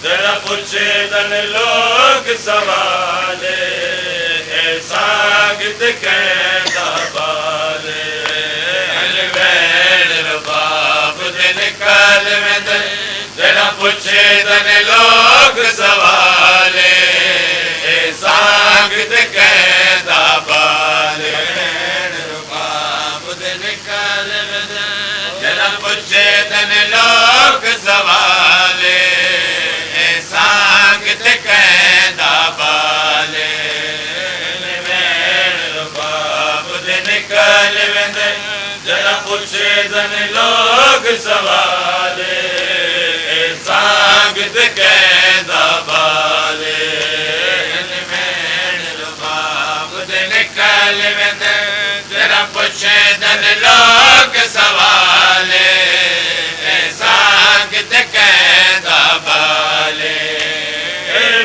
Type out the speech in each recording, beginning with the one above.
जरा पूछे तन लोग सवाले सागित कहता बाले अलवेड़ रबाब दिन काल में जरा पूछे तन लोग सवाले सागित कहता बाले रबाब दिन काल में जरा पूछे तन लोग सवाले सांगत कहता बाले बाब दिन काल में जरा पूछे तन लोग सवाले सांगत कहता बाले बाब दिन काल में जरा पूछे तन लोग सवाले सांगत कहता बाले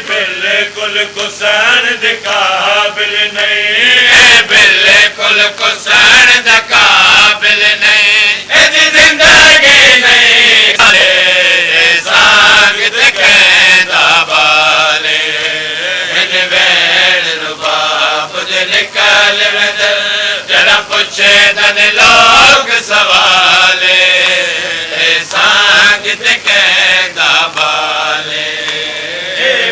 बिल्कुल कुसान दे काबिल नहीं बिल्कुल कुसान दे काबिल नहीं इदी जिंदगी नहीं सांगत कहता बाले वेड़ रुबाब दिन काल में जरा पूछे तन लोग सवाले सांगत कहता बाले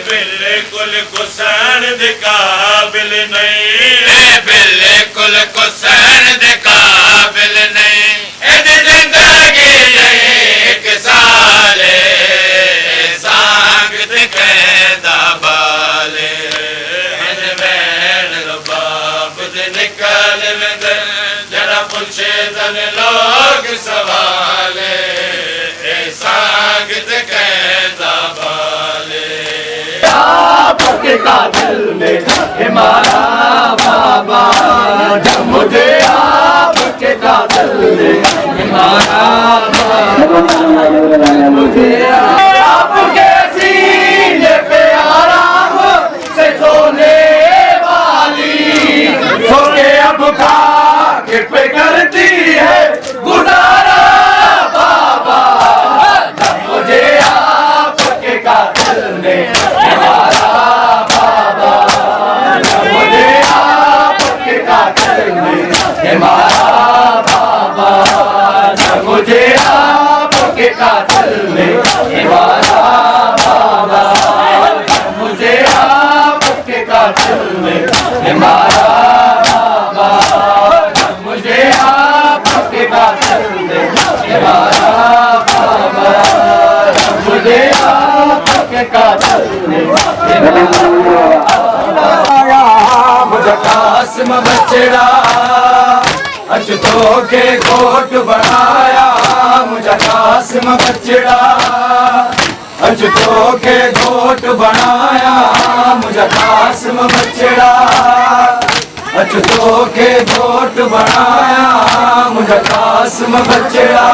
बिल्कुल कुसान दे काबिल नहीं बिल्कुल कुसान दे काबिल नहीं इदी जिंदगी एक साले सांगत कहता बाले वेड़ रुबाब दिन काल में जरा पूछे तन लोग सवाले सांगत कहता बाले आपके कातिल में हमारा बाबा मुझे आपके कातिल में हमारा बाबा मुझे आपके सीने पे आराम से सोने वाली सोने अब खा के पे करती है गुजारा बाबा मुझे आपके कातिल में हमारा बाबा मुझे आपके कातिल में हमारा बाबा मुझे आपके कातिल में हमारा बाबा मुझे आपके कातिल में हमारा बाबा मुझे आपके कातिल में हमारा बाबा मुझे आपके कातिल में मुझे कासिम बचड़ा अचतो के गोट बनाया मुझे कासिम बचड़ा अचतो के गोट बनाया मुझे कासिम बचड़ा अचतो के गोट बनाया मुझे कासिम बचड़ा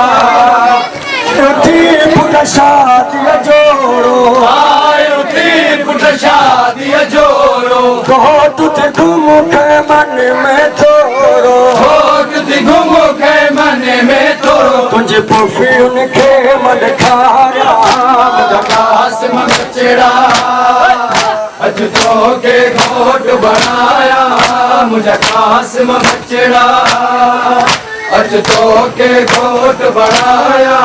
पुट शादी जोड़ो आयो थी पुट शादी जोड़ो गोट थे घूम के मन में थोड़ो गोट थे घूम के मन में थोड़ो तुझे परफ्यूम के मन खाया मुझे कासिम बचड़ा अचतो के गोट बनाया मुझे कासिम बचड़ा अचतो के गोट बनाया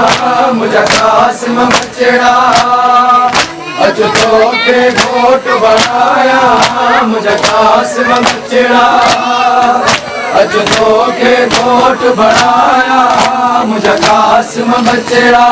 मुझे कासिम बचड़ा अचतो के गोट बनाया मुझे कासिम बचड़ा अचतो के गोट बनाया मुझे कासिम बचड़ा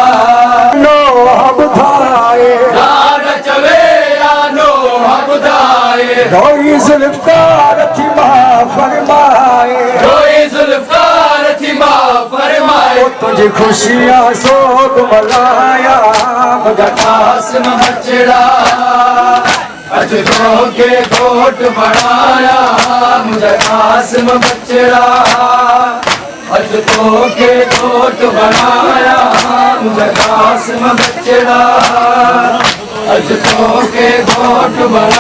नो हम भाए राज चवेरा नो हम दाए रोई जुल्फकार थी मां फरमाए रोई जुल्फकार थी मां फरमाए तुझे खुशियां सोग मलाया मुझे कासिम बचड़ा अचतो के गोट बनाया मुझे कासिम बचड़ा अचतो के गोट बनाया मुझे कासिम बचड़ा अचतो के गोट बनाया